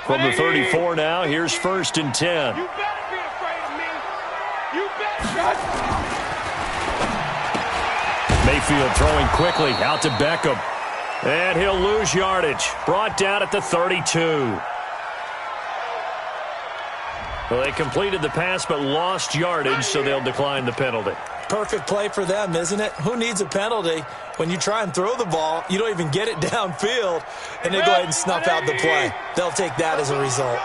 From the 34 now, here's 1st and 10. You better be afraid of me. You better. Mayfield throwing quickly out to Beckham. And he'll lose yardage. Brought down at the 32. Well, they completed the pass but lost yardage, so they'll decline the penalty. Perfect play for them, isn't it? Who needs a penalty? When you try and throw the ball, you don't even get it downfield, and they go ahead and snuff out the play. They'll take that as a result.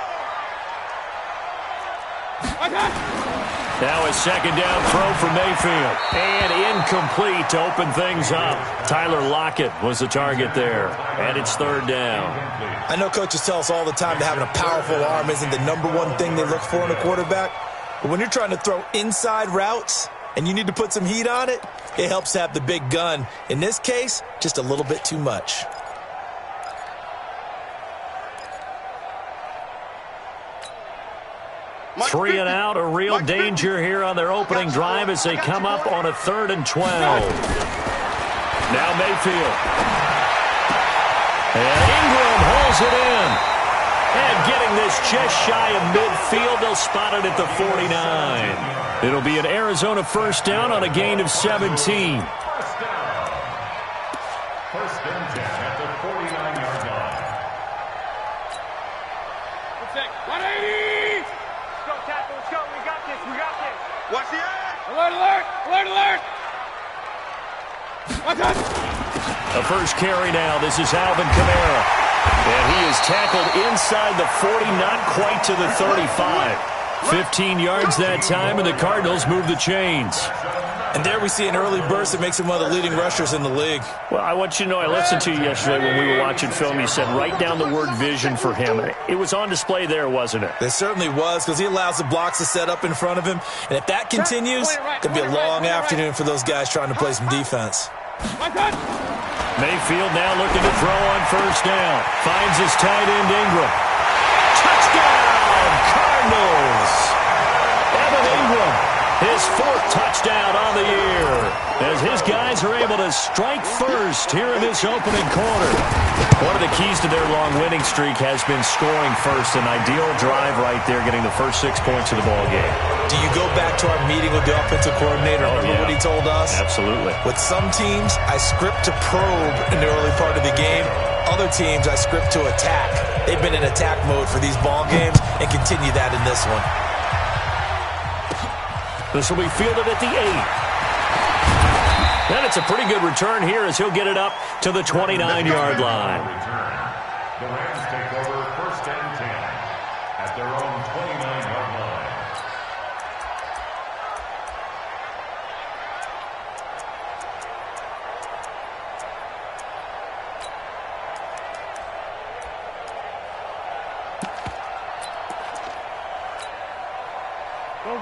Now a 2nd down throw for Mayfield. And incomplete to open things up. Tyler Lockett was the target there. And it's 3rd down. I know coaches tell us all the time that having a powerful arm isn't the #1 thing they look for in a quarterback. But when you're trying to throw inside routes and you need to put some heat on it, it helps to have the big gun. In this case, just a little bit too much. Three and out, a real danger here on their opening drive as they come up on a 3rd and 12. Now Mayfield. And Ingram holds it in. And getting this just shy of midfield, they'll spot it at the 49. It'll be an Arizona 1st down on a gain of 17. 1st and 10 at the 49-yard line. 180! Let's go, tackle. Let's go. We got this. We got this. Watch the eye. Alert, alert. Alert, alert. Watch out. A first carry now. This is Alvin Kamara. And he is tackled inside the 40, not quite to the 35. 15 yards that time, and the Cardinals move the chains. And there we see an early burst that makes him one of the leading rushers in the league. Well, I want you to know, I listened to you yesterday when we were watching film. You said write down the word vision for him. It was on display there, wasn't it? It certainly was, because he allows the blocks to set up in front of him. And if that continues, it could be a long afternoon for those guys trying to play some defense. Mayfield now looking to throw on 1st down. Finds his tight end Ingram. Touchdown, Cardinals! Evan Ingram, his 4th touchdown on the year, as his guys are able to strike first here in this opening quarter. One of the keys to their long winning streak has been scoring first. An ideal drive right there, getting the first 6 points of the ball game. Do you go back to our meeting with the offensive coordinator? Remember what he told us? Absolutely. With some teams, I script to probe in the early part of the game. Other teams, I script to attack. They've been in attack mode for these ball games and continue that in this one. This will be fielded at the 8. And it's a pretty good return here as he'll get it up to the 29-yard line. The Rams take over 1st and 10 at their own 29-yard line.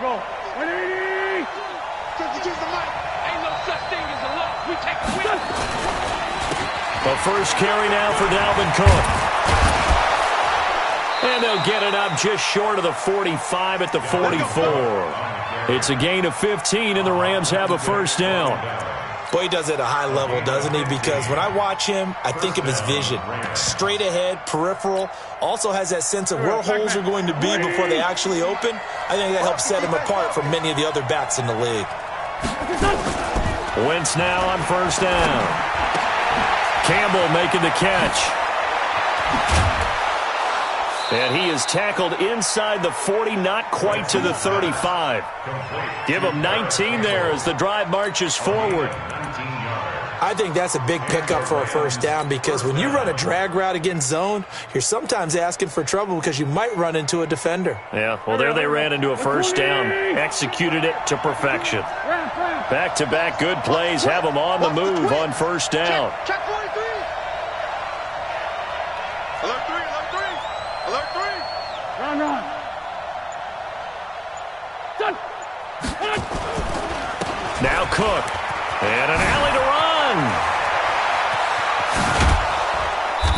Go. 180! Ain't no such thing as a loss. We take the win. The first carry now for Dalvin Cook. And they'll get it up just short of the 45 at the 44. It's a gain of 15, and the Rams have a 1st down. Boy, he does it at a high level, doesn't he? Because when I watch him, I think of his vision. Straight ahead, peripheral. Also has that sense of where holes are going to be before they actually open. I think that helps set him apart from many of the other backs in the league. Wentz now on 1st down. Campbell making the catch. And he is tackled inside the 40, not quite to the 35. Give him 19 there as the drive marches forward. I think that's a big pickup for a 1st down, because when you run a drag route against zone, you're sometimes asking for trouble because you might run into a defender. Yeah, well, there they ran into a 1st down. Executed it to perfection. Back-to-back good plays have them on the move on 1st down. Check 43. Alert 3, alert 3. Alert 3. Run. Done. Now Cook. And an alley to run.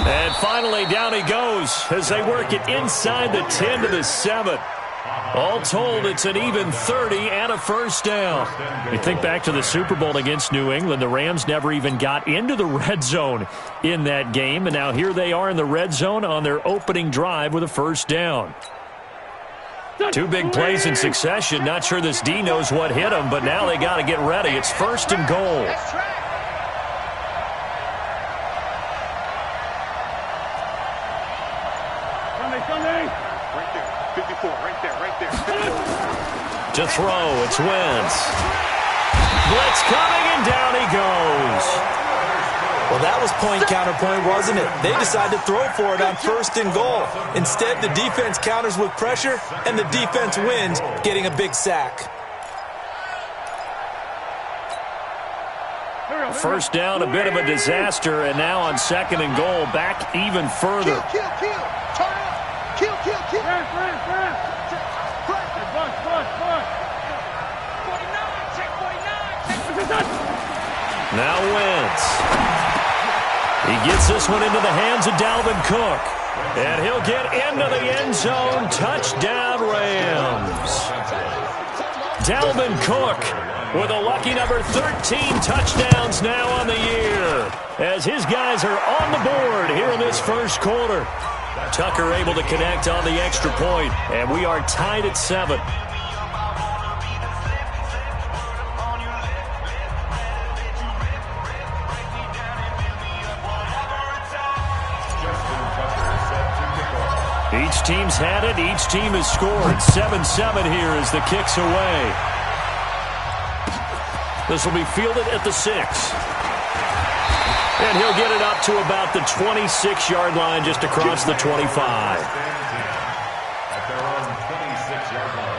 And finally down he goes as they work it inside the 10 to the 7. All told, it's an even 30 and a first down. You think back to the Super Bowl against New England, the Rams never even got into the red zone in that game, and now here they are in the red zone on their opening drive with a first down. Two big plays in succession. Not sure this D knows what hit them, but now they got to get ready. It's first and goal. Right there. 54. Right there. Right there. 54. To throw, it's Wentz. Blitz coming, and down he goes. Well, that was point counterpoint, wasn't it? They decided to throw for it on first and goal. Instead, the defense counters with pressure, and the defense wins, getting a big sack. First down, a bit of a disaster, and now on second and goal, back even further. Kill. Turn up. Kill. Now Wentz. He gets this one into the hands of Dalvin Cook. And he'll get into the end zone. Touchdown, Rams. Dalvin Cook with a lucky number 13 touchdowns now on the year, as his guys are on the board here in this first quarter. Tucker able to connect on the extra point, and we are tied at 7. Each team's had it. Each team has scored. 7-7 here as the kick's away. This will be fielded at the 6. And he'll get it up to about the 26-yard line, just across the 25. At their own 26-yard line.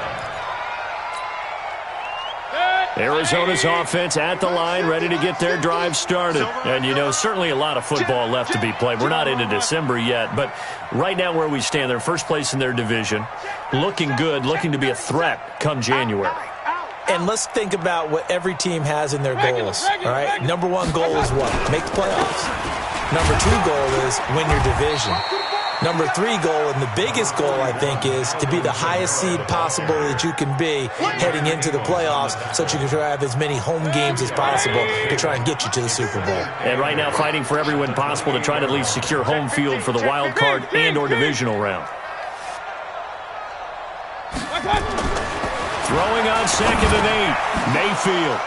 Arizona's offense at the line, ready to get their drive started. And, you know, certainly a lot of football left to be played. We're not into December yet, but right now where we stand, they're first place in their division, looking good, looking to be a threat come January. And let's think about what every team has in their goals, all right? Number one goal is what? Make the playoffs. Number two goal is win your division. Number three goal, and the biggest goal, I think, is to be the highest seed possible that you can be heading into the playoffs so that you can have as many home games as possible to try and get you to the Super Bowl. And right now fighting for every win possible to try to at least secure home field for the wild card and or divisional round. Throwing on second and 8, Mayfield.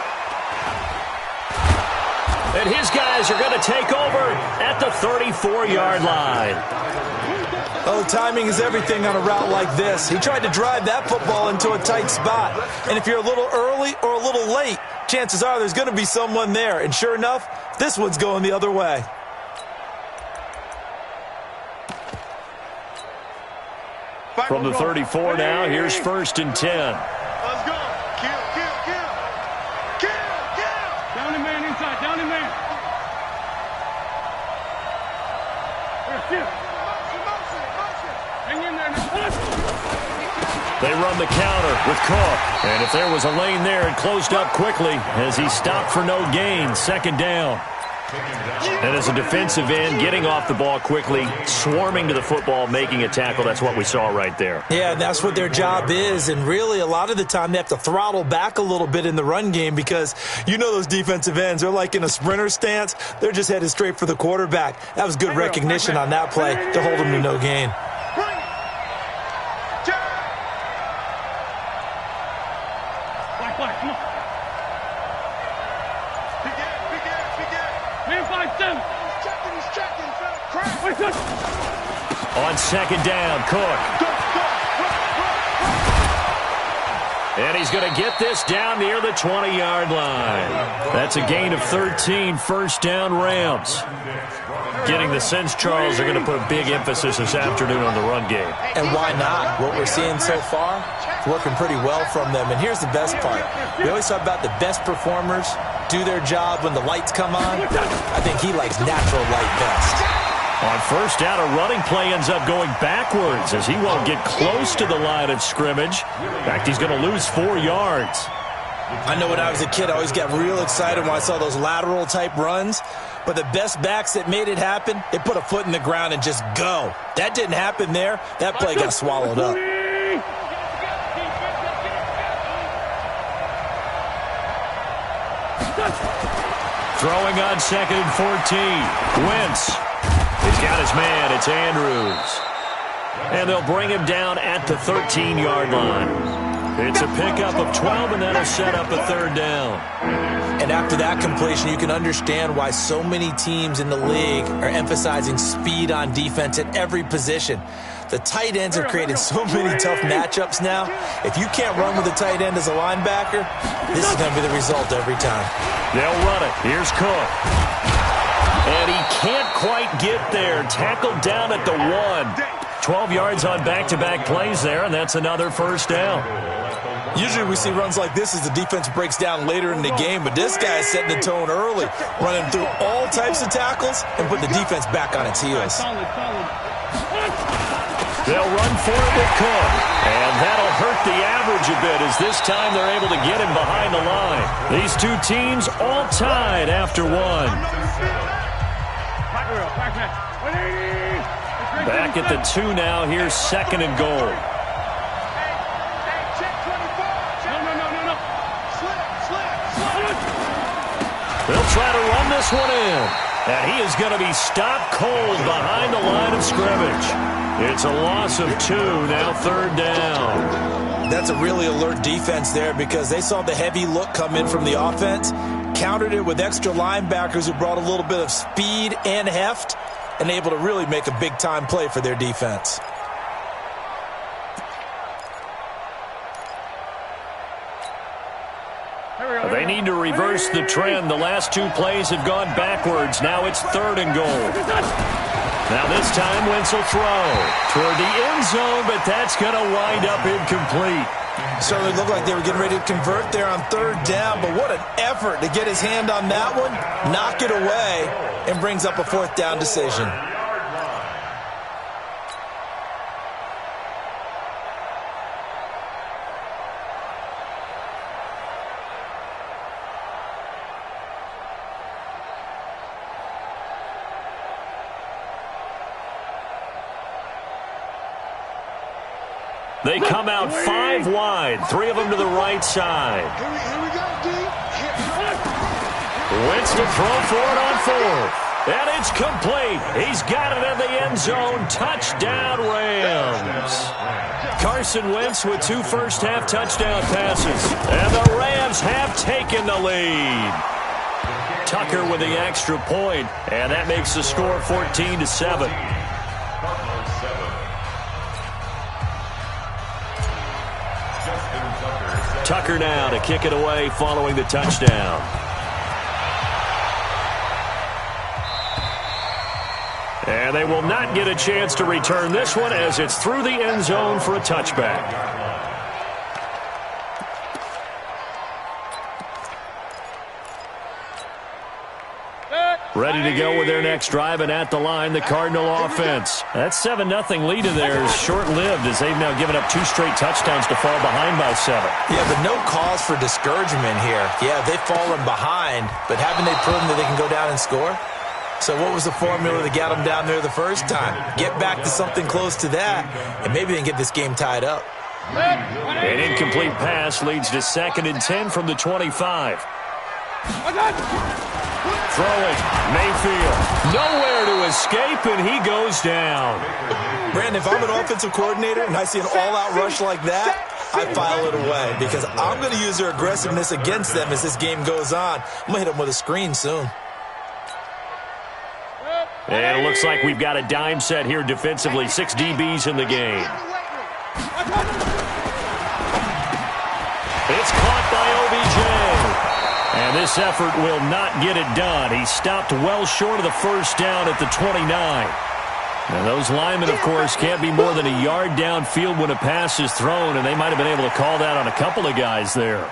And his guys are going to take over at the 34-yard line. Oh, timing is everything on a route like this. He tried to drive that football into a tight spot. And if you're a little early or a little late, chances are there's going to be someone there. And sure enough, this one's going the other way. From the 34 now, here's first and 10. Let's go. Kill. Down the man inside. Down the man. Hang in there. They run the counter with Cook. And if there was a lane there, it closed up quickly as he stopped for no gain. Second down. And as a defensive end, getting off the ball quickly, swarming to the football, making a tackle. That's what we saw right there. Yeah, that's what their job is. And really, a lot of the time, they have to throttle back a little bit in the run game because you know those defensive ends, they're like in a sprinter stance. They're just headed straight for the quarterback. That was good recognition on that play to hold him to no gain. Come on. He's checking. On second down, Cook. And he's going to get this down near the 20-yard line. That's a gain of 13, first down Rams. Getting the sense, Charles, they're going to put a big emphasis this afternoon on the run game. And why not? What we're seeing so far, it's working pretty well from them. And here's the best part. We always talk about the best performers do their job when the lights come on. I think he likes natural light best. On first down, a running play ends up going backwards as he won't get close to the line of scrimmage. In fact, he's going to lose 4 yards. I know when I was a kid, I always got real excited when I saw those lateral-type runs. But the best backs that made it happen, they put a foot in the ground and just go. That didn't happen there. That play got swallowed up. Throwing on 2nd and 14. Wentz. He's got his man. It's Andrews. And they'll bring him down at the 13-yard line. It's a pickup of 12, and that'll set up a 3rd down. And after that completion, you can understand why so many teams in the league are emphasizing speed on defense at every position. The tight ends are creating so many tough matchups now. If you can't run with a tight end as a linebacker, this is going to be the result every time. They'll run it. Here's Cook. And he can't quite get there. Tackled down at the 1. 12 yards on back-to-back plays there, and that's another 1st down. Usually we see runs like this as the defense breaks down later in the game, but this guy is setting the tone early, running through all types of tackles and putting the defense back on its heels. They'll run for it with Cook, and that'll hurt the average a bit as this time they're able to get him behind the line. These two teams all tied after 1. Back at the 2 now. Here's 2nd and goal. They'll try to run this one in. And he is going to be stopped cold behind the line of scrimmage. It's a loss of 2, now 3rd down. That's a really alert defense there because they saw the heavy look come in from the offense, countered it with extra linebackers who brought a little bit of speed and heft, and able to really make a big-time play for their defense. They need to reverse the trend. The last 2 plays have gone backwards. Now it's 3rd and goal. Now this time Wentz will throw toward the end zone, but that's going to wind up incomplete. Certainly looked like they were getting ready to convert there on 3rd down, but what an effort to get his hand on that one, knock it away, and brings up a 4th down decision. They come out 5 wide, 3 of them to the right side. Here we go, D. Wentz to throw for it on 4th. And it's complete. He's got it in the end zone. Touchdown, Rams. Carson Wentz with 2 first-half touchdown passes. And the Rams have taken the lead. Tucker with the extra point, and that makes the score 14-7. Tucker now to kick it away following the touchdown. And they will not get a chance to return this one as it's through the end zone for a touchback. Ready to go with their next drive, and at the line, the Cardinal offense. That 7-0 lead of theirs is short-lived as they've now given up 2 straight touchdowns to fall behind by 7. Yeah, but no cause for discouragement here. Yeah, they've fallen behind, but haven't they proven that they can go down and score? So what was the formula that got them down there the first time? Get back to something close to that, and maybe they can get this game tied up. An incomplete pass leads to 2nd and 10 from the 25. Throwing, Mayfield. Nowhere to escape, and he goes down. Brandon, if I'm an offensive coordinator and I see an all-out rush like that, I file it away because I'm going to use their aggressiveness against them as this game goes on. I'm going to hit them with a screen soon. And it looks like we've got a dime set here defensively. 6 DBs in the game. It's caught by OBJ. And this effort will not get it done. He stopped well short of the first down at the 29. Now those linemen, of course, can't be more than a yard downfield when a pass is thrown, and they might have been able to call that on a couple of guys there.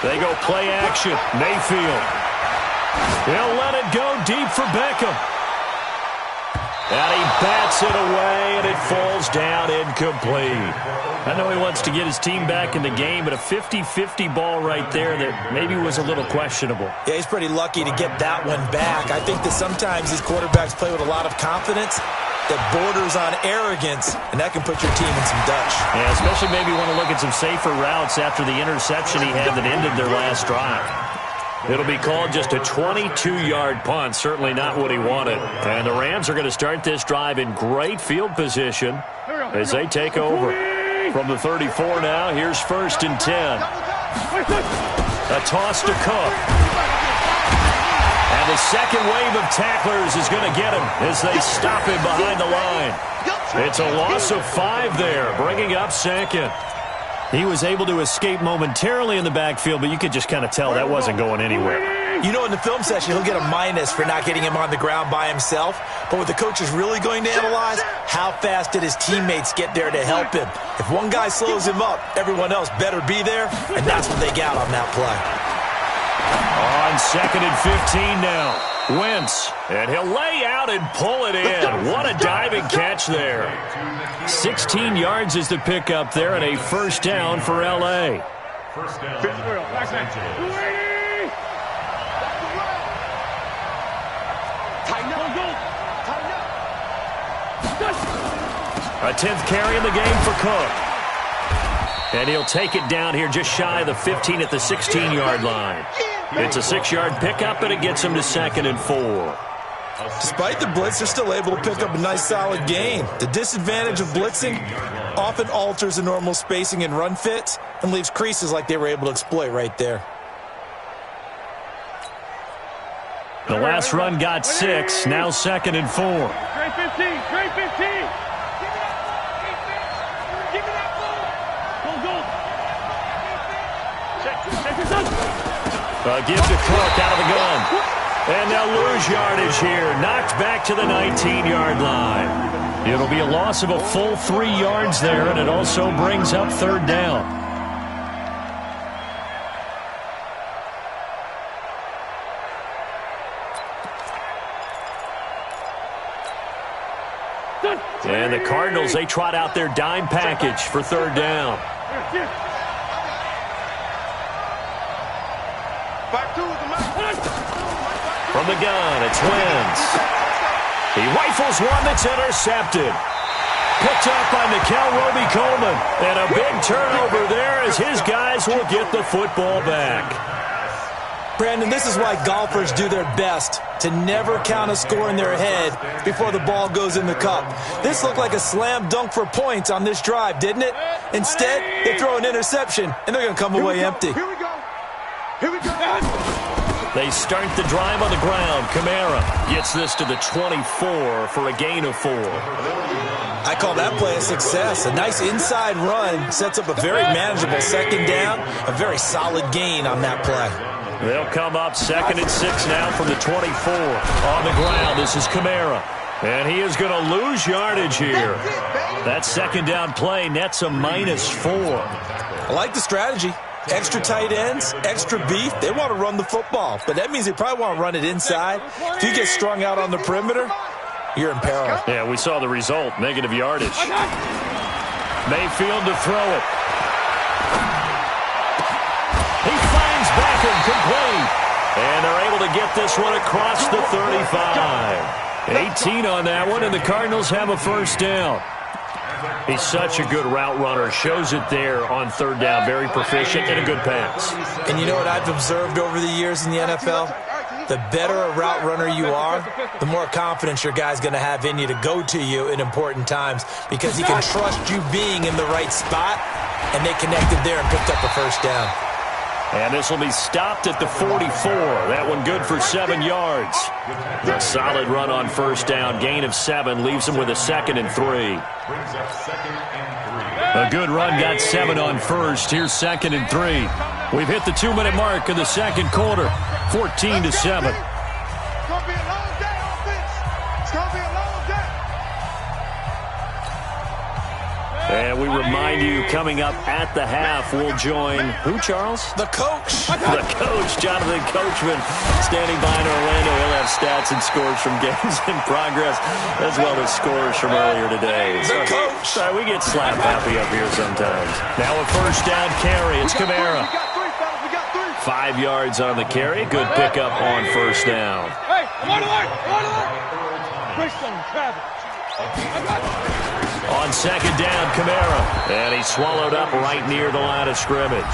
They go play action. Mayfield. He'll let it go deep for Beckham. And he bats it away, and it falls down incomplete. I know he wants to get his team back in the game, but a 50-50 ball right there that maybe was a little questionable. Yeah, he's pretty lucky to get that one back. I think that sometimes these quarterbacks play with a lot of confidence that borders on arrogance, and that can put your team in some dutch. Yeah, especially maybe want to look at some safer routes after the interception he had that ended their last drive. It'll be called just a 22-yard punt, certainly not what he wanted. And the Rams are going to start this drive in great field position as they take over. From the 34 now, here's 1st and 10. A toss to Cook. And the second wave of tacklers is going to get him as they stop him behind the line. It's a loss of 5 there, bringing up 2nd. He was able to escape momentarily in the backfield, but you could just kind of tell that wasn't going anywhere. You know, in the film session, he'll get a minus for not getting him on the ground by himself. But what the coach is really going to analyze, how fast did his teammates get there to help him? If one guy slows him up, everyone else better be there, and that's what they got on that play. On 2nd and 15 now. Wentz, and he'll lay out and pull it in. What a diving catch there. 16 yards is the pickup there, and a 1st down for L.A. First down. A 10th carry in the game for Cook. And he'll take it down here just shy of the 15 at the 16-yard line. It's a 6-yard pickup, and it gets him to 2nd and 4. Despite the blitz, they're still able to pick up a nice, solid gain. The disadvantage of blitzing often alters the normal spacing and run fits and leaves creases like they were able to exploit right there. The last run got 6, now 2nd and 4. Great 15, great 15. Give me that ball. Go. Check this out. Give to Cook out of the gun. And they'll lose yardage here. Knocked back to the 19-yard line. It'll be a loss of a full 3 yards there, and it also brings up 3rd down. And the Cardinals, they trot out their dime package for 3rd down. From the gun, it's Wentz. He rifles one that's intercepted. Picked up by Nikel Roby-Coleman. And a big turnover there as his guys will get the football back. Brandon, this is why golfers do their best to never count a score in their head before the ball goes in the cup. This looked like a slam dunk for points on this drive, didn't it? Instead, they throw an interception, and they're going to come away empty. Here we go. Here we go. They start the drive on the ground. Kamara gets this to the 24 for a gain of 4. I call that play a success. A nice inside run sets up a very manageable 2nd down, a very solid gain on that play. They'll come up 2nd and 6 now from the 24. On the ground, this is Kamara. And he is going to lose yardage here. That 2nd down play nets a -4. I like the strategy. Extra tight ends, extra beef. They want to run the football, but that means they probably want to run it inside. If you get strung out on the perimeter, you're in peril. Yeah, we saw the result, negative yardage. Mayfield to throw it. He finds Beckham complete. And they're able to get this one across the 35. 18 on that one, and the Cardinals have a 1st down. He's such a good route runner. Shows it there on 3rd down. Very proficient and a good pass. And you know what I've observed over the years in the NFL? The better a route runner you are, the more confidence your guy's going to have in you to go to you in important times because he can trust you being in the right spot, and they connected there and picked up a 1st down. And this will be stopped at the 44. That one good for 7 yards. A solid run on 1st down. Gain of 7 leaves him with a 2nd and 3. A good run got 7 on 1st. Here's 2nd and 3. We've hit the 2-minute mark of the 2nd quarter. 14-7. It's going to be a long day, offense. It's going to be a long day. And we remind you, coming up at the half, we'll join who, Charles? The coach. The coach, Jonathan Coachman, standing by in Orlando. He'll have stats and scores from games in progress, as well as scores from earlier today. The coach. Sorry, we get slap happy up here sometimes. Now a first down carry. It's Kamara. We got 3, fellas. We got 3. 5 yards on the carry. Good pickup on first down. Hey, I'm on alert. I'm on alert. Brace on Travis. I got you. On second down, Kamara. And he's swallowed up right near the line of scrimmage.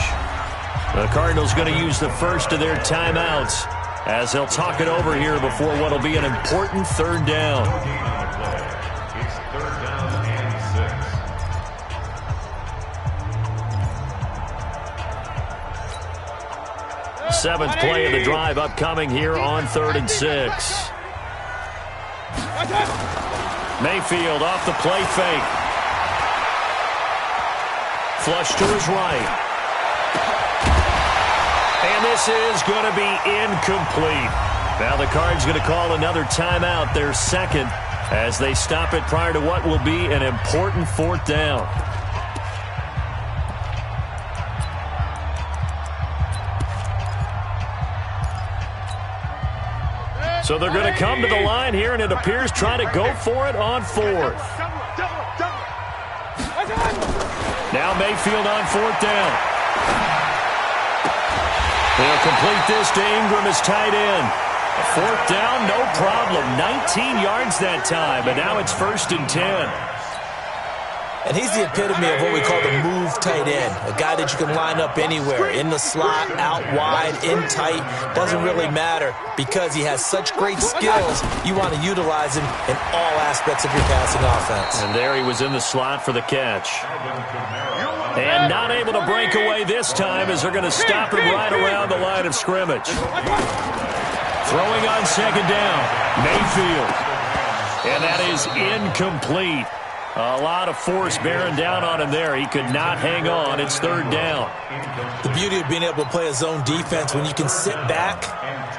The Cardinals going to use the first of their timeouts as they'll talk it over here before what will be an important third down. It's third down and 6. Seventh play of the drive upcoming here on 3rd and 6. Mayfield off the play fake. Flush to his right. And this is going to be incomplete. Now the Cards going to call another timeout, their second, as they stop it prior to what will be an important 4th down. So they're going to come to the line here, and it appears trying to go for it on 4th. Now Mayfield on 4th down. They'll complete this to Ingram as tight end. A 4th down, no problem. 19 yards that time, but now it's 1st and 10. And he's the epitome of what we call the move tight end. A guy that you can line up anywhere, in the slot, out wide, in tight. Doesn't really matter because he has such great skills. You want to utilize him in all aspects of your passing offense. And there he was in the slot for the catch. And not able to break away this time as they're going to stop him right around the line of scrimmage. Throwing on second down, Mayfield. And that is incomplete. A lot of force bearing down on him there. He could not hang on. It's 3rd down. The beauty of being able to play a zone defense when you can sit back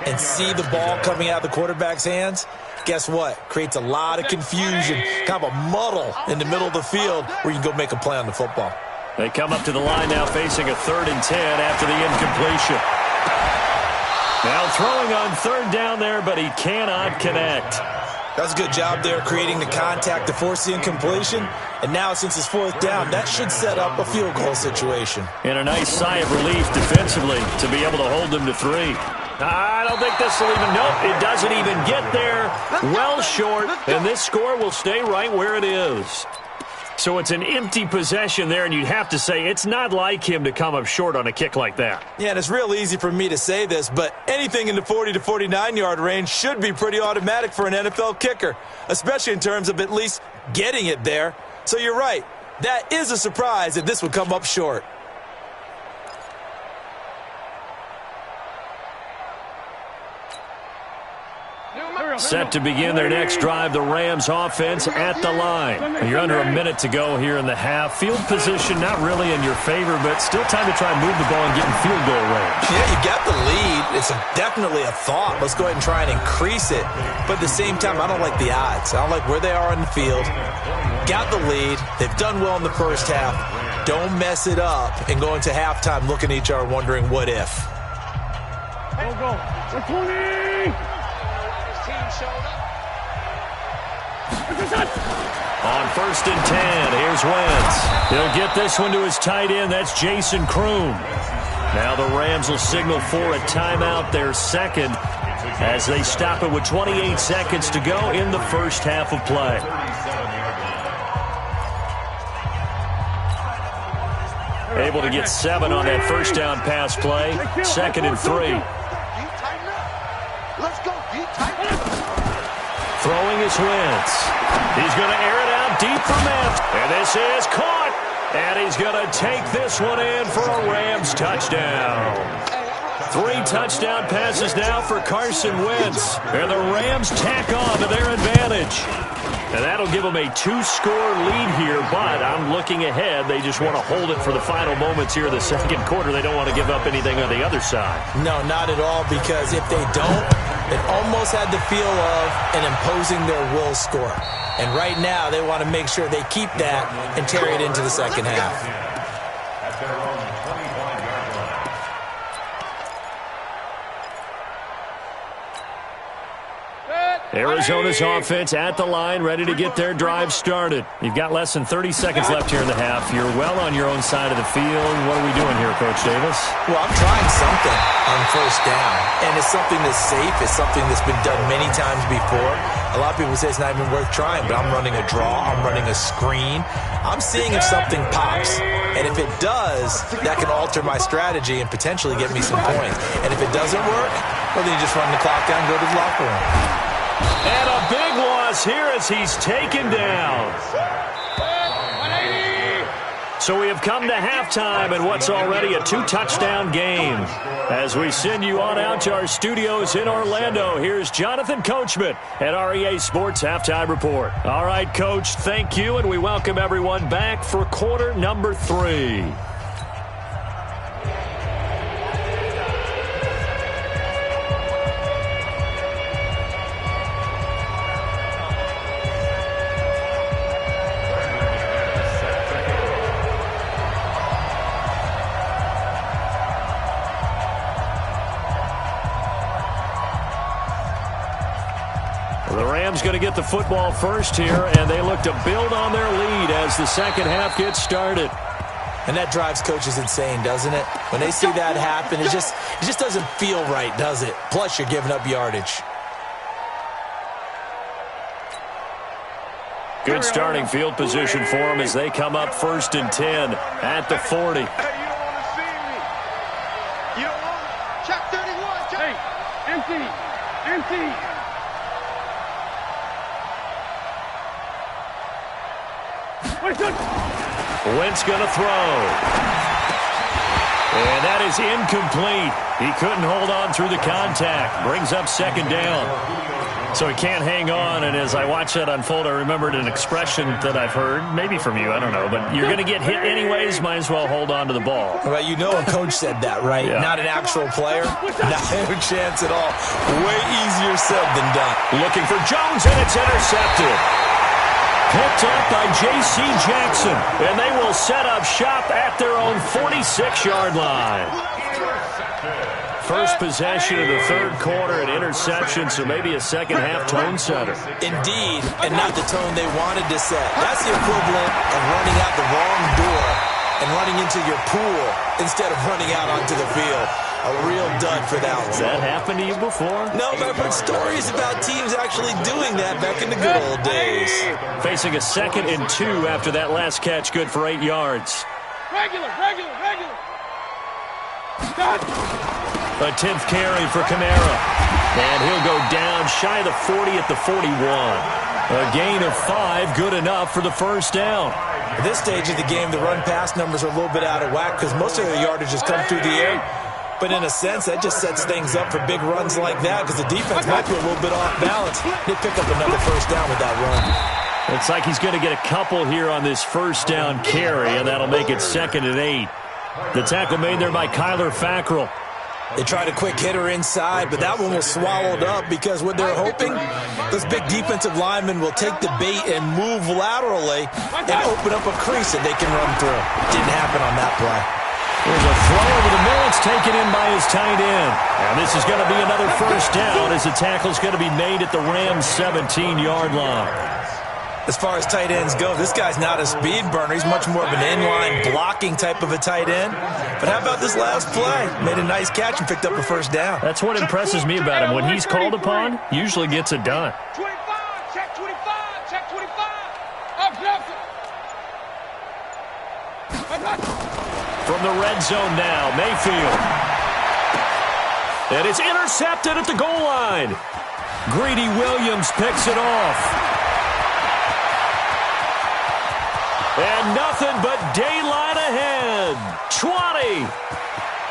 and see the ball coming out of the quarterback's hands, guess what? Creates a lot of confusion, kind of a muddle in the middle of the field where you can go make a play on the football. They come up to the line now facing a 3rd and 10 after the incompletion. Now throwing on 3rd down there, but he cannot connect. That's a good job there creating the contact to force the incompletion. And now since it's 4th down, that should set up a field goal situation. And a nice sigh of relief defensively to be able to hold them to 3. I don't think this will even, nope, it doesn't even get there. Well short, and this score will stay right where it is. So it's an empty possession there, and you'd have to say it's not like him to come up short on a kick like that. Yeah, and it's real easy for me to say this, but anything in the 40 to 49-yard range should be pretty automatic for an NFL kicker, especially in terms of at least getting it there. So you're right. That is a surprise that this would come up short. Set to begin their next drive, the Rams offense at the line. You're under a minute to go here in the half. Field position not really in your favor, but still time to try and move the ball and get in field goal range. Yeah, you got the lead. It's definitely a thought. Let's go ahead and try and increase it. But at the same time, I don't like the odds. I don't like where they are on the field. Got the lead. They've done well in the first half. Don't mess it up and go into halftime looking at each other wondering what if. Go. 20. On 1st and 10, here's Wentz. He'll get this one to his tight end. That's Jason Kroom. Now the Rams will signal for a timeout, their second, as they stop it with 28 seconds to go in the first half of play. Able to get 7 on that first down pass play. 2nd and 3. Let's go. Throwing is Wentz. He's going to air it out deep for Matt. And this is caught. And he's going to take this one in for a Rams touchdown. 3 touchdown passes now for Carson Wentz. And the Rams tack on to their advantage. And that'll give them a 2-score lead here, but I'm looking ahead. They just want to hold it for the final moments here in the second quarter. They don't want to give up anything on the other side. No, not at all, because if they don't, It almost had the feel of an imposing their will score. And right now, they want to make sure they keep that and carry it into the second half. At their own 25-yard line. Arizona's offense at the line, ready to get their drive started. You've got less than 30 seconds left here in the half. You're well on your own side of the field. What are we doing here, Coach Davis? Well, I'm trying something on first down, and it's something that's safe. It's something that's been done many times before. A lot of people say it's not even worth trying, but I'm running a draw. I'm running a screen. I'm seeing if something pops, and if it does, that can alter my strategy and potentially get me some points. And if it doesn't work, well, then you just run the clock down and go to the locker room. And a big loss here as he's taken down. So we have come to halftime in what's already a 2-touchdown game. As we send you on out to our studios in Orlando, here's Jonathan Coachman at REA Sports Halftime Report. All right, Coach, thank you, and we welcome everyone back for quarter number 3. The Rams going to get the football first here, and they look to build on their lead as the second half gets started. And that drives coaches insane, doesn't it? When they see that happen, it just doesn't feel right, does it? Plus, you're giving up yardage. Good starting field position for them as they come up 1st and 10 at the 40. Hey, you don't want to see me. You don't want to. Check 31. Check. Hey, empty. Empty. Wentz going to throw. And that is incomplete. He couldn't hold on through the contact. Brings up 2nd down. So he can't hang on, and as I watch that unfold, I remembered an expression that I've heard, maybe from you, I don't know, but you're going to get hit anyways, might as well hold on to the ball. Well, you know a coach said that, right? Yeah. Not an actual player. Not a chance at all. Way easier said than done. Looking for Jones, and it's intercepted. Picked up by J.C. Jackson, and they will set up shop at their own 46-yard line. First possession of the 3rd quarter, an interception, so maybe a second-half tone setter. Indeed, and not the tone they wanted to set. That's the equivalent of running out the wrong door and running into your pool instead of running out onto the field. A real dud for that one. Has that happened to you before? No, but I've heard stories about teams actually doing that back in the good old days. Facing a 2nd and 2 after that last catch, good for 8 yards. Regular. A 10th carry for Kamara. And he'll go down shy of the 40 at the 41. A gain of 5, good enough for the first down. At this stage of the game, the run-pass numbers are a little bit out of whack because most of the yardage has come through the air. But in a sense, that just sets things up for big runs like that because the defense might be a little bit off balance. They pick up another first down with that run. Looks like he's going to get a couple here on this first down carry, and that'll make it 2nd and 8. The tackle made there by Kyler Fackrell. They tried a quick hitter inside, but that one was swallowed up because what they're hoping, those big defensive linemen will take the bait and move laterally and open up a crease that they can run through. Didn't happen on that play. There's a throw over the middle. It's taken in by his tight end. And this is going to be another first down as the tackle's going to be made at the Rams' 17-yard line. As far as tight ends go, this guy's not a speed burner. He's much more of an inline blocking type of a tight end. But how about this last play? Made a nice catch and picked up a first down. That's what impresses me about him. When he's called upon, usually gets it done. 25, check 25, check 25. Up, From the red zone now, Mayfield. And it's intercepted at the goal line. Greedy Williams picks it off. And nothing but daylight ahead. 20.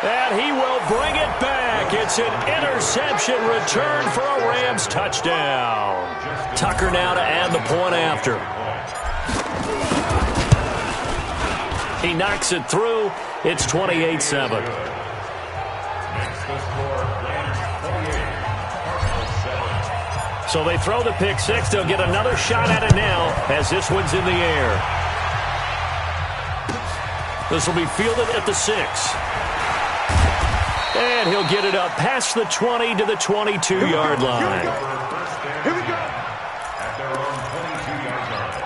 And he will bring it back. It's an interception return for a Rams touchdown. Tucker now to add the point after. He knocks it through. It's 28-7. So they throw the pick six. They'll get another shot at it now as this one's in the air. This will be fielded at the 6. And he'll get it up past the 20 to the 22-yard line. Here we go. At their own 22-yard line.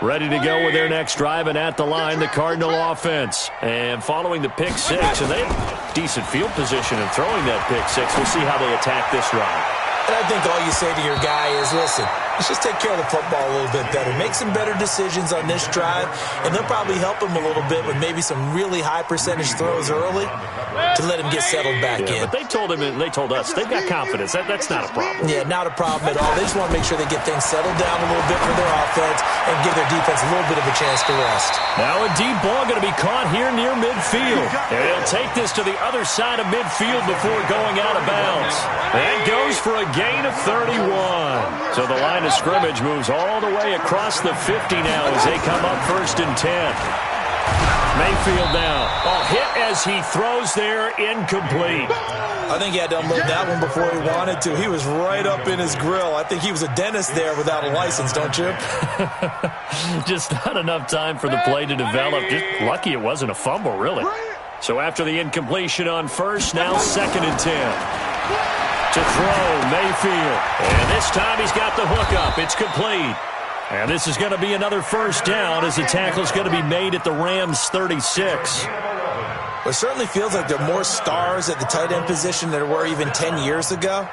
Ready to go with their next drive, and at the line, the Cardinal offense. And following the pick six, and they have decent field position in throwing that pick six. We'll see how they attack this drive. And I think all you say to your guy is, listen, let's just take care of the football a little bit better. Make some better decisions on this drive, and they'll probably help him a little bit with maybe some really high percentage throws early to let him get settled back in. But they told us they've got confidence. That's not a problem. Yeah, not a problem at all. They just want to make sure they get things settled down a little bit for their offense and give their defense a little bit of a chance to rest. Now a deep ball going to be caught here near midfield. And he'll take this to the other side of midfield before going out of bounds. That goes for a gain of 31. So the line of scrimmage moves all the way across the 50 now as they come up 1st and 10. Mayfield now. A hit as he throws there, incomplete. I think he had to unload that one before he wanted to. He was right up in his grill. I think he was a dentist there without a license, don't you? Just not enough time for the play to develop. Just lucky it wasn't a fumble, really. So after the incompletion on 1st, now 2nd and 10. To throw, Mayfield. And this time he's got the hook up. It's complete. And this is going to be another 1st down as the tackle's going to be made at the Rams' 36. It certainly feels like there are more stars at the tight end position than there were even 10 years ago.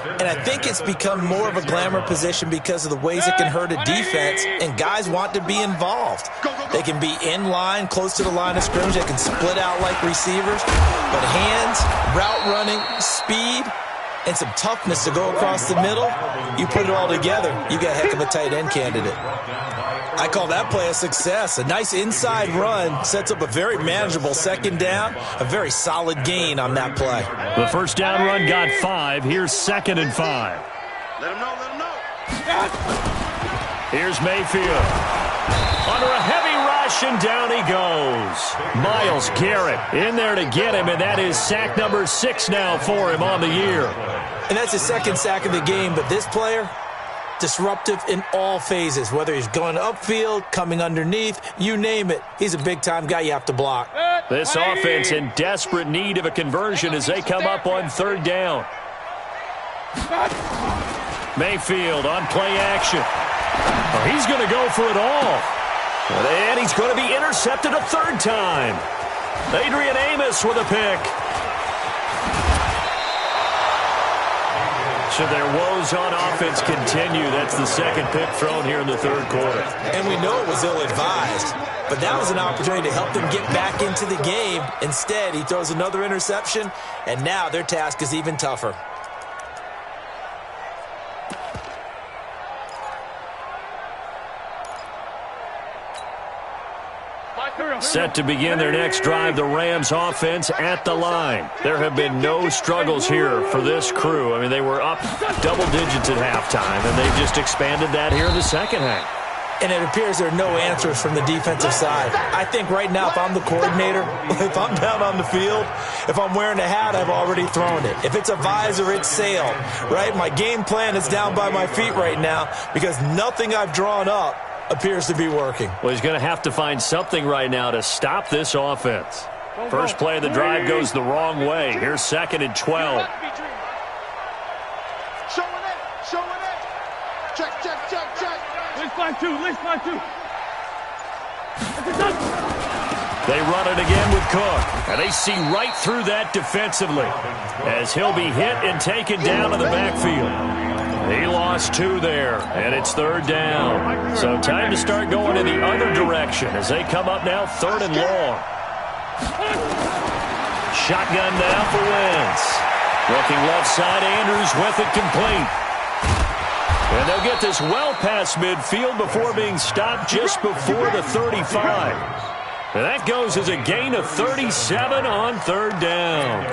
And I think it's become more of a glamour position because of the ways it can hurt a defense, and guys want to be involved. They can be in line, close to the line of scrimmage. They can split out like receivers. But hands, route running, speed, and some toughness to go across the middle, you put it all together, you got a heck of a tight end candidate. I call that play a success. A nice inside run sets up a very manageable 2nd down, a very solid gain on that play. The 1st down run got 5. Here's 2nd and 5. Let him know, let him know. Here's Mayfield. Under a heavy rush, and down he goes. Myles Garrett in there to get him, and that is sack number 6 now for him on the year. And that's his 2nd sack of the game, but this player, disruptive in all phases, whether he's going upfield, coming underneath, you name it. He's a big-time guy you have to block. This offense in desperate need of a conversion as they come up on 3rd down. Mayfield on play action. Oh, he's going to go for it all. And he's going to be intercepted a 3rd time. Adrian Amos with a pick. So their woes on offense continue. That's the 2nd pick thrown here in the 3rd quarter. And we know it was ill-advised, but that was an opportunity to help them get back into the game. Instead, he throws another interception, and now their task is even tougher. Set to begin their next drive, the Rams offense at the line. There have been no struggles here for this crew. I mean, they were up double digits at halftime, and they've just expanded that here in the 2nd half. And it appears there are no answers from the defensive side. I think right now, if I'm the coordinator, if I'm down on the field, if I'm wearing a hat, I've already thrown it. If it's a visor, it's sailed, right? My game plan is down by my feet right now because nothing I've drawn up appears to be working. Well, he's going to have to find something right now to stop this offense. First play of the drive goes the wrong way. Here's 2nd and 12. Showing it. Check. Let's find two. They run it again with Cook. And they see right through that defensively as he'll be hit and taken down in the backfield. He lost 2 there, and it's 3rd down. So time to start going in the other direction as they come up now 3rd and long. Shotgun now for Wentz. Looking left side, Andrews with it complete. And they'll get this well past midfield before being stopped just before the 35. And that goes as a gain of 37 on 3rd down.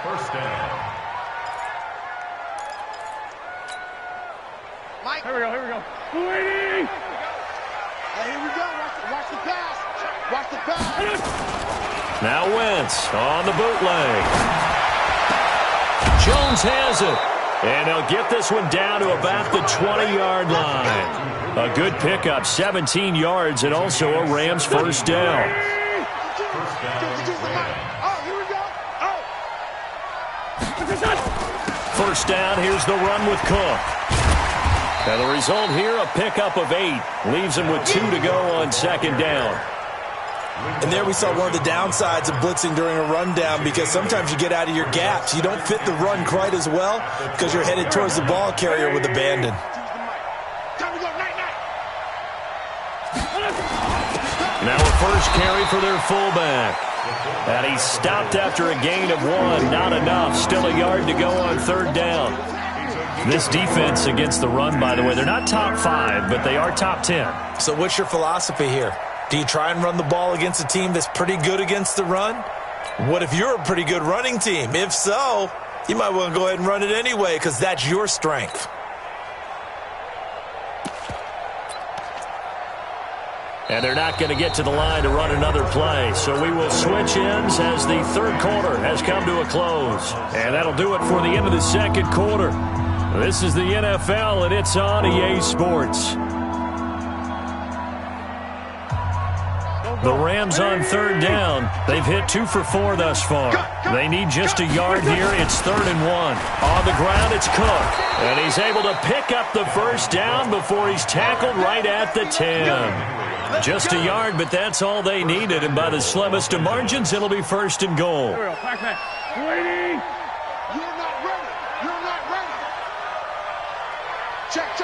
1st down. Here we go. Waiting. Here we go. Watch the pass. Now Wentz. defense on the bootleg. Jones has it. And they'll get this one down to about the 20-yard line. A good pickup, 17 yards, and also a Rams first down. First down, here's the run with Cook. And the result here, a pickup of 8. Leaves him with 2 to go on second down. And there we saw one of the downsides of blitzing during a rundown, because sometimes you get out of your gaps. You don't fit the run quite as well because you're headed towards the ball carrier with abandon. Now a first carry for their fullback. And he stopped after a gain of 1. Not enough. Still a yard to go on third down. This defense against the run, by the way, they're not top 5, but they are top 10. So what's your philosophy here? Do you try and run the ball against a team that's pretty good against the run? What if you're a pretty good running team? If so, you might want to go ahead and run it anyway, because that's your strength. And they're not going to get to the line to run another play. So we will switch ends as the third quarter has come to a close. And that'll do it for the end of the second quarter. This is the NFL, and it's on EA Sports. The Rams on third down. They've hit 2 for 4 thus far. They need just a yard here. It's 3rd and 1. On the ground, it's Cook. And he's able to pick up the first down before he's tackled right at the 10. Just a yard, but that's all they needed. And by the slimmest of margins, it'll be 1st and goal. You're not ready. You're not ready. Check.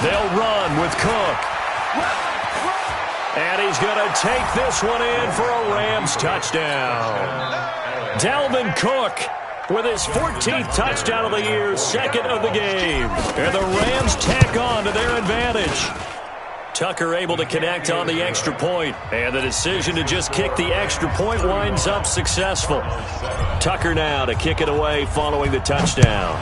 They'll run with Cook. And he's going to take this one in for a Rams touchdown. Dalvin Cook with his 14th touchdown of the year, 2nd of the game. And the Rams tack on to their advantage. Tucker able to connect on the extra point. And the decision to just kick the extra point winds up successful. Tucker now to kick it away following the touchdown.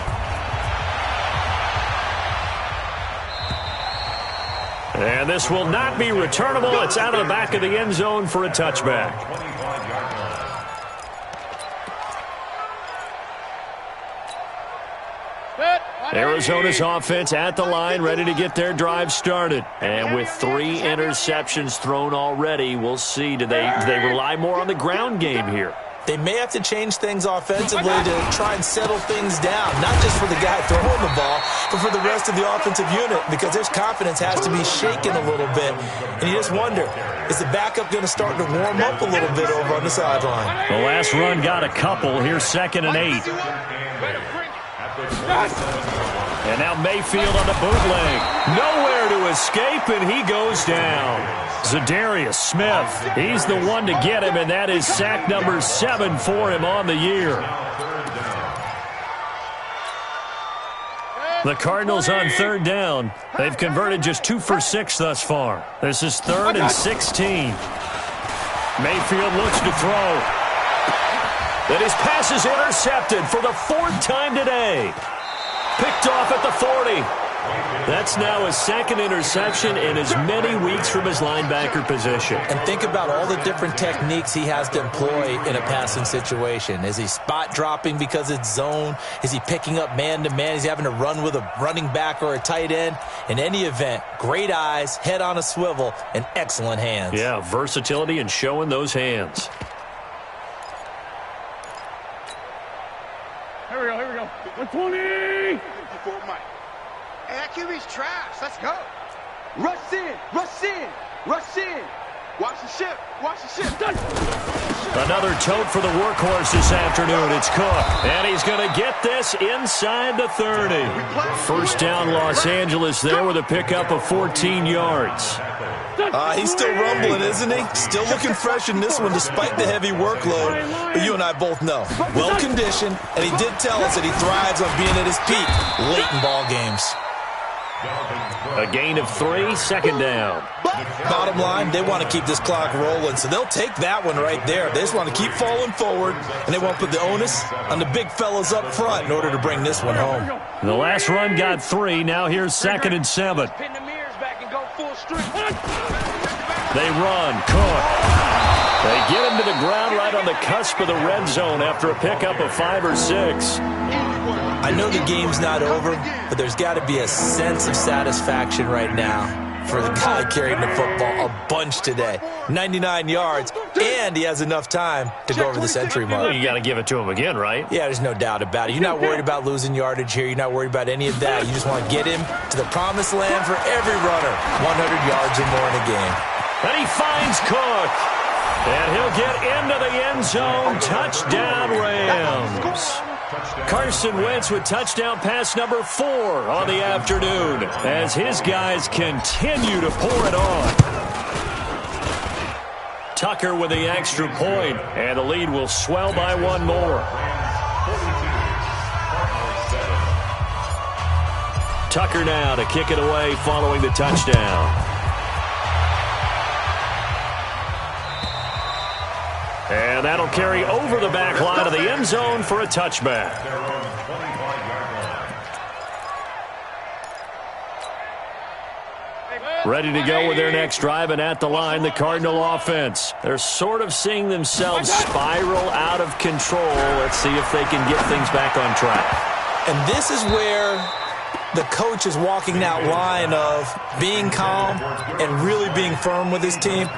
And this will not be returnable. It's out of the back of the end zone for a touchback. Arizona's offense at the line, ready to get their drive started. And with 3 interceptions thrown already, we'll see. Do they rely more on the ground game here? They may have to change things offensively to try and settle things down, not just for the guy throwing the ball, but for the rest of the offensive unit, because their confidence has to be shaken a little bit. And you just wonder, is the backup going to start to warm up a little bit over on the sideline? The last run got a couple. Here's 2nd and 8. And now Mayfield on the bootleg. Nowhere to escape, and he goes down. Zadarius Smith, he's the one to get him, and that is sack number 7 for him on the year. The Cardinals on third down. They've converted just 2 for 6 thus far. This is 3rd and 16. Mayfield looks to throw. And his pass is intercepted for the 4th time today. Picked off at the 40. That's now his 2nd interception in as many weeks from his linebacker position. And think about all the different techniques he has to employ in a passing situation. Is he spot dropping because it's zone? Is he picking up man-to-man? Is he having to run with a running back or a tight end? In any event, great eyes, head on a swivel, and excellent hands. Yeah, versatility and showing those hands. Here we go. 120. Hey, that QB's trash. Let's go. Rush in. Watch the ship. Another tote for the workhorse this afternoon. It's Cook. And he's going to get this inside the 30. First down, Los Angeles there with a pickup of 14 yards. He's still rumbling, isn't he? Still looking fresh in this one despite the heavy workload. But you and I both know, well-conditioned, and he did tell us that he thrives on being at his peak late in ball games. A gain of 3, 2nd down. Bottom line, they want to keep this clock rolling, so they'll take that one right there. They just want to keep falling forward, and they won't put the onus on the big fellas up front in order to bring this one home. The last run got 3. Now here's 2nd and 7. Pin the mirrors back and go full strength. They run. Cook. They get him to the ground right on the cusp of the red zone after a pickup of 5 or 6. I know the game's not over, but there's got to be a sense of satisfaction right now for the guy carrying the football a bunch today. 99 yards, and he has enough time to go over the century mark. Well, you got to give it to him again, right? Yeah, there's no doubt about it. You're not worried about losing yardage here. You're not worried about any of that. You just want to get him to the promised land for every runner. 100 yards or more in a game. And he finds Cook. And he'll get into the end zone. Touchdown, Rams. Carson Wentz with touchdown pass number 4 on the afternoon as his guys continue to pour it on. Tucker with the extra point, and the lead will swell by 1 more. Tucker now to kick it away following the touchdown. And that'll carry over the back line of the end zone for a touchback. Ready to go with their next drive, and at the line, the Cardinal offense. They're sort of seeing themselves spiral out of control. Let's see if they can get things back on track. And this is where the coach is walking that line of being calm and really being firm with his team.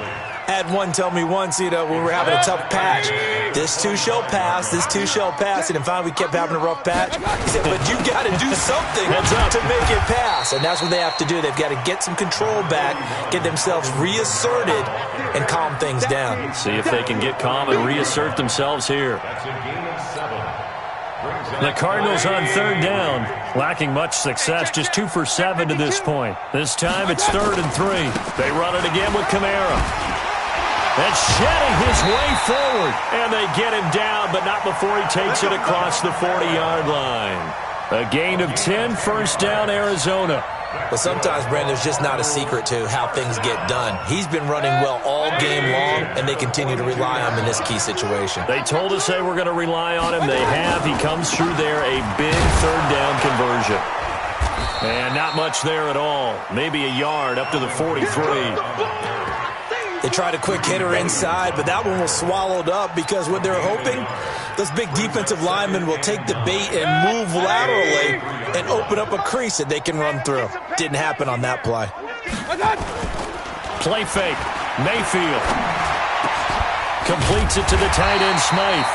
I had one tell me once, when we were having a tough patch, this too shall pass, this too shall pass, and then finally we kept having a rough patch. He said, but you got to do something to make it pass, and that's what they have to do. They've got to get some control back, get themselves reasserted, and calm things down. See if they can get calm and reassert themselves here. The Cardinals on 3rd down, lacking much success, just 2 for 7 to this point. This time it's 3rd and 3. They run it again with Kamara. And shedding his way forward. And they get him down, but not before he takes it across the 40-yard line. A gain of 10, first down, Arizona. But sometimes, Brandon, there's just not a secret to how things get done. He's been running well all game long, and they continue to rely on him in this key situation. They told us they were going to rely on him. They have. He comes through there, a big 3rd down conversion. And not much there at all. Maybe a yard up to the 43. They tried a quick hitter inside, but that one was swallowed up because what they're hoping, those big defensive linemen will take the bait and move laterally and open up a crease that they can run through. Didn't happen on that play. Play fake. Mayfield completes it to the tight end, Smythe.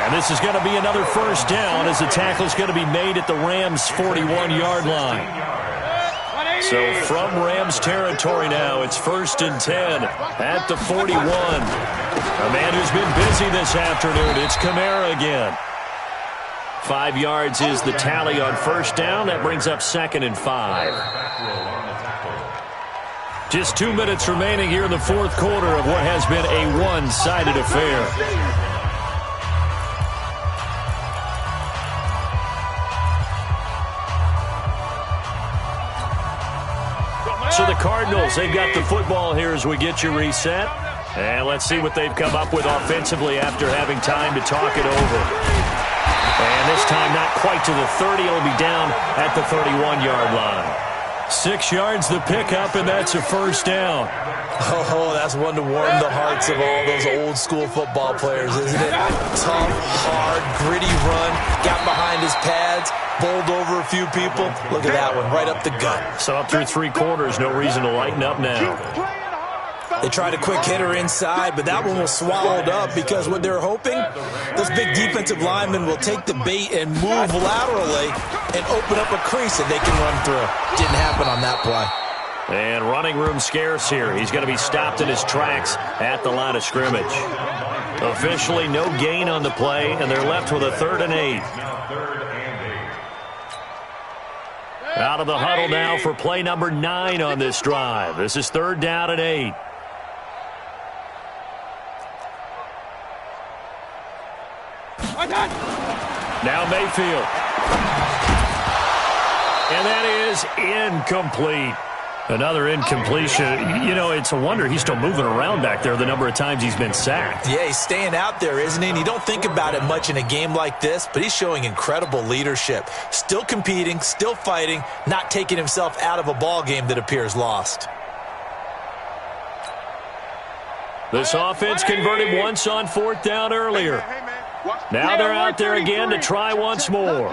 And this is going to be another first down as the tackle is going to be made at the Rams' 41-yard line. So from Rams territory now, it's 1st and 10 at the 41. A man who's been busy this afternoon, it's Kamara again. 5 yards is the tally on first down. That brings up 2nd and 5. Just 2 minutes remaining here in the 4th quarter of what has been a one-sided affair. So the Cardinals, they've got the football here as we get you reset. And let's see what they've come up with offensively after having time to talk it over. And this time not quite to the 30. It'll be down at the 31-yard line. 6 yards the pickup, and that's a first down. Oh, that's one to warm the hearts of all those old-school football players, isn't it? Tough, hard, gritty run, got behind his pads, bowled over a few people. Look at that one, right up the gut. So up through 3 quarters, no reason to lighten up now. They tried a quick hitter inside, but that one was swallowed up because what they're hoping, those big defensive linemen will take the bait and move laterally and open up a crease that they can run through. Didn't happen on that play. And running room scarce here. He's going to be stopped in his tracks at the line of scrimmage. Officially no gain on the play, and they're left with a 3rd and 8. Out of the huddle now for play number 9 on this drive. This is 3rd down and 8. Now Mayfield. And that is incomplete. Another incompletion. You know, it's a wonder he's still moving around back there the number of times he's been sacked. Yeah, he's staying out there, isn't he? And you don't think about it much in a game like this, but he's showing incredible leadership. Still competing, still fighting, not taking himself out of a ball game that appears lost. This offense converted once on 4th down earlier. Now they're out there again to try once more.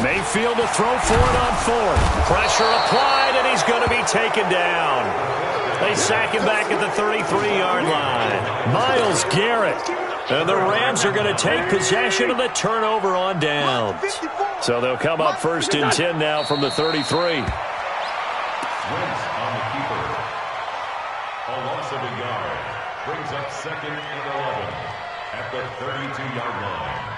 Mayfield to throw for it on 4th. Pressure applied, and he's going to be taken down. They sack him back at the 33-yard line. Myles Garrett. And the Rams are going to take possession of the turnover on downs. So they'll come up 1st and 10 now from the 33. Wentz on the keeper. A loss of a yard. Brings up 2nd and 11 at the 32-yard line.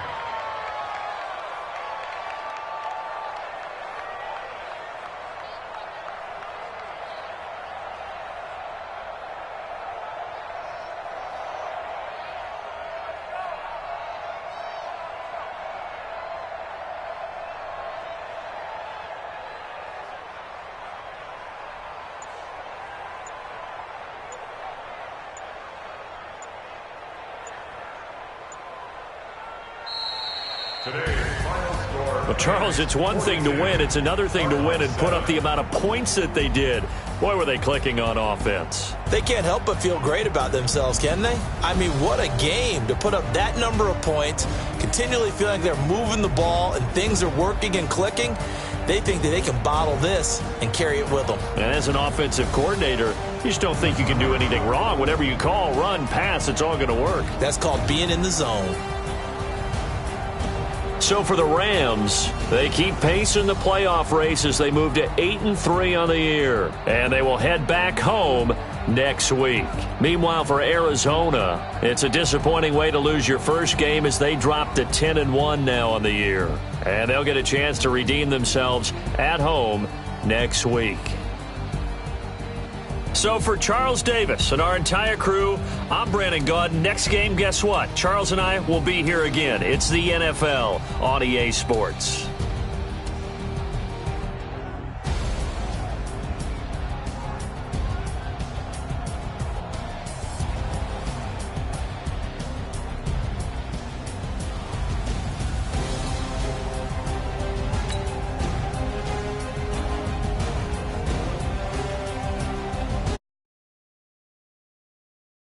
Well, Charles, it's one thing to win. It's another thing to win and put up the amount of points that they did. Boy, were they clicking on offense. They can't help but feel great about themselves, can they? I mean, what a game to put up that number of points, continually feeling like they're moving the ball and things are working and clicking. They think that they can bottle this and carry it with them. And as an offensive coordinator, you just don't think you can do anything wrong. Whatever you call, run, pass, it's all going to work. That's called being in the zone. So for the Rams, they keep pace in the playoff race as they move to 8-3 on the year. And they will head back home next week. Meanwhile, for Arizona, it's a disappointing way to lose your first game as they drop to 10-1 now on the year. And they'll get a chance to redeem themselves at home next week. So for Charles Davis and our entire crew, I'm Brandon Gaudin. Next game, guess what? Charles and I will be here again. It's the NFL on EA Sports.